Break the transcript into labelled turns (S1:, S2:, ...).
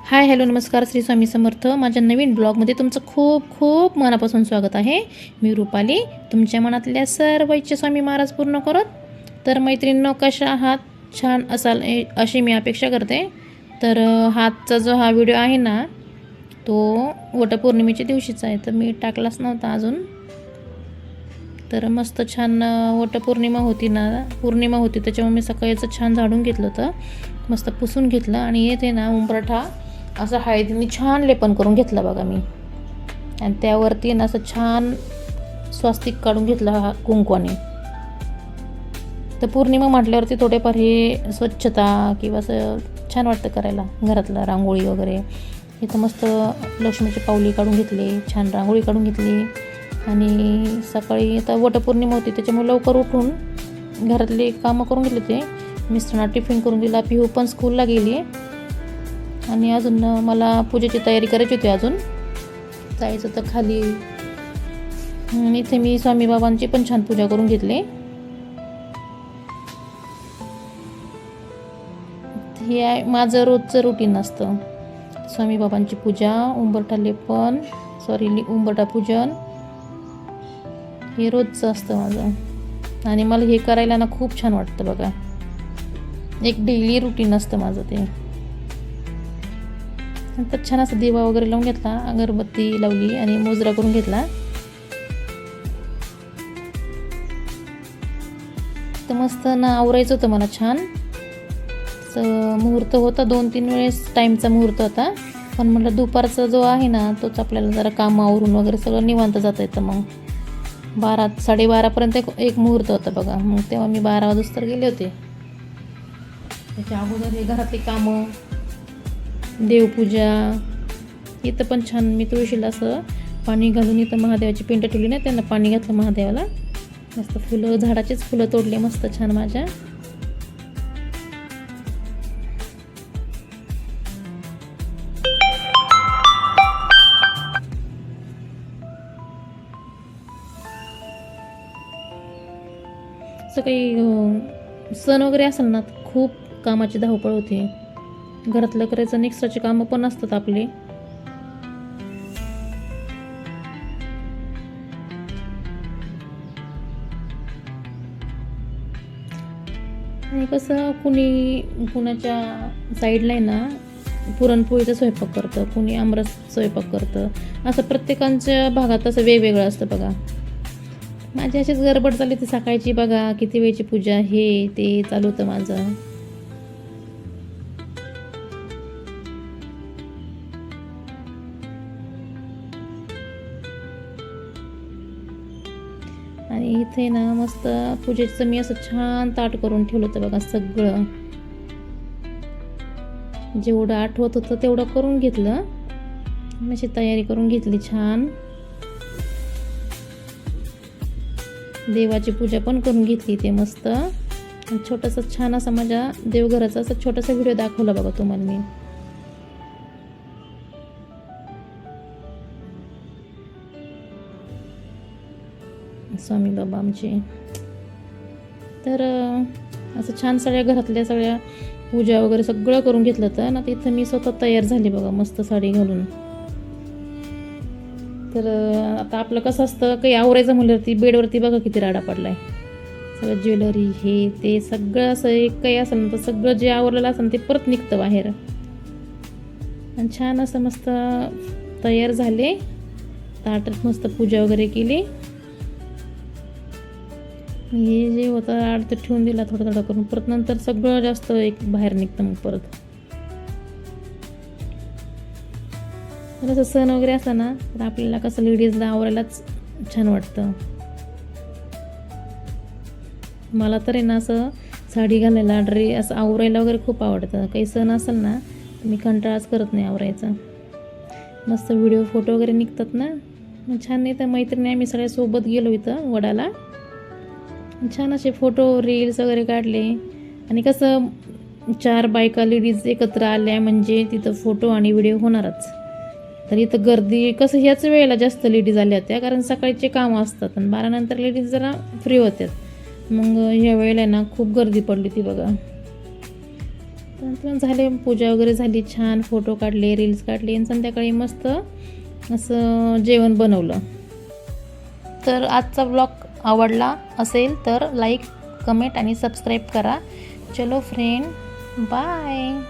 S1: Hi hello नमस्कार श्री स्वामी समर्थ. माझ्या नवीन ब्लॉगमध्ये तुमचं खूप खूप मनापासून स्वागत आहे. मी रुपाली, तुमच्या मनातल्या सर्व इच्छा स्वामी महाराज पूर्ण करत. तर मैत्रिणींनो, कशा आहात? छान असाल अशी मी अपेक्षा करते. तर हातचा जो हा व्हिडिओ आहे ना, तो वटपौर्णिमेच्या दिवशीचा आहे, तर मी टाकलाच नव्हता अजून. तर मस्त छान वटपौर्णिमा होती ना, पौर्णिमा होती, त्याच्यामुळे मी सकाळीचं छान झाडून घेतलं होतं, मस्त पुसून घेतलं. आणि येते ना उंबरठा असं हळदीने छान लेपन करून घेतलं बघा मी. आणि त्यावरती ना असं छान स्वास्तिक काढून घेतलं कुंकवाने. तर पौर्णिमा म्हटल्यावरती थोडेफार हे स्वच्छता किंवा असं छान वाटतं करायला, घरातलं रांगोळी वगैरे. इथं मस्त लक्ष्मीची पावली काढून घेतली, छान रांगोळी काढून घेतली. आणि सकाळी आता वटपौर्णिमा होती, त्याच्यामुळे लवकर उठून घरातले कामं करून घेतले. ते मिस्टरांना टिफिन करून दिला, पिहू पण स्कूलला गेली. आणि अजून मला पूजेची तयारी करायची होती, अजून जायचं तर खाली. इथे मी स्वामी बाबांची पण छान पूजा करून घेतली. हे आहे माझं रोजचं रुटीन असतं, स्वामी बाबांची पूजा, उंबरठा लेपन, उंबरठा पूजन, हे रोजचं असतं माझं. आणि मला हे करायला ना खूप छान वाटतं बघा. एक डेली रुटीन असतं माझं ते. नंतर छान असं दिवा वगैरे लावून घेतला, अगरबत्ती लावली आणि मोजरा करून घेतला. तर मस्त ना आवरायचं होतं मला छान. मुहूर्त होता, 2-3 वेळेस टाईमचा मुहूर्त होता. पण म्हटलं दुपारचा जो आहे ना, तोच आपल्याला जरा काम आवरून वगैरे सगळं निवांत जाता येतं. मग 12-12:30पर्यंत एक मुहूर्त होतं बघा. मग तेव्हा मी 12 वाजता गेले होते. त्याच्या अगोदर हे घरातली कामं, देवपूजा. इथं पण छान मी तुळशीला असं पाणी घालून इथं महादेवाची पिंड ठेवली ना, त्यांना पाणी घातलं महादेवाला. मस्त फुलं, झाडाचीच फुलं तोडली मस्त छान माझ्या. असं काही सण वगैरे असेल ना, खूप कामाची धावपळ होते. घरातलं करायचं, एक्स्ट्राची कामं पण असतात आपली. आणि कसं कुणाच्या साईडला आहे ना पुरणपोळीचा स्वयंपाक करतं, कुणी आमरस स्वयंपाक करतं. असं प्रत्येकाच्या भागात असं वेगवेगळं असतं बघा. माझी अशीच गडबड चालली ती सकाळची बघा, किती वेळची पूजा, हे ते चालू होतं माझं. आणि इथे ना मस्त पूजेचं मी असं छान ताट करून ठेवलं होतं बघा. सगळं जेवढं आठवत होतं तेवढं करून घेतलं, अशी तयारी करून घेतली छान. देवाची पूजा पण करून घेतली ते मस्त. छोटंसं छान असं माझ्या देवघराचा असं छोटासा व्हिडिओ दाखवला बघा तुम्हाला मी. स्वामी बाबा आमचे. तर असं छान सगळ्या घरातल्या सगळ्या पूजा वगैरे सगळं करून घेतलं तर ना. तिथं मी स्वतः तयार झाली बघा मस्त साडी घालून. तर आता आपलं कसं असतं, काही आवरायचं म्हणल्यावरती बेडवरती बघा किती राडा पडलाय. सगळं ज्वेलरी हे ते सगळं असं एक काही असेल ना, तर सगळं जे आवरलेलं असेल ते परत निघतं बाहेर. आणि छान असं मस्त तयार झाले, ताटात मस्त पूजा वगैरे केली. हे जे होतं अर्ध ठेवून दिला थोडं थोडं करून, परत नंतर सगळं जास्त एक बाहेर निघतं मग परत. तर असं सण वगैरे असला ना, तर आपल्याला कसं लेडीजला आवरायलाच छान वाटतं. मला तर आहे ना असं साडी घालायला, असं आवरायला वगैरे खूप आवडतं. काही सण असेल ना, तर मी कंटाळाच करत नाही आवरायचं. मस्त व्हिडिओ फोटो वगैरे निघतात ना, मग छान. नाही तर मैत्रिणी आम्ही सगळ्या सोबत गेलो इथं वडाला, छान असे फोटो रील्स वगैरे काढले. आणि कसं 4 बायका लेडीज एकत्र आल्या म्हणजे तिथं फोटो आणि व्हिडिओ होणारच. तर इथं गर्दी कसं ह्याच वेळेला जास्त लेडीज आल्या होत्या, कारण सकाळचे कामं असतात आणि 12 नंतर लेडीज जरा फ्री होतात. मग ह्या वेळेला ना खूप गर्दी पडली ती बघा. तर झाले, पूजा वगैरे झाली, छान फोटो काढले, रील्स काढले आणि संध्याकाळी मस्त असं जेवण बनवलं. तर आजचा ब्लॉग आवडला असेल तर लाईक, कमेंट आणि सबस्क्राईब करा. चलो फ्रेंड, बाय.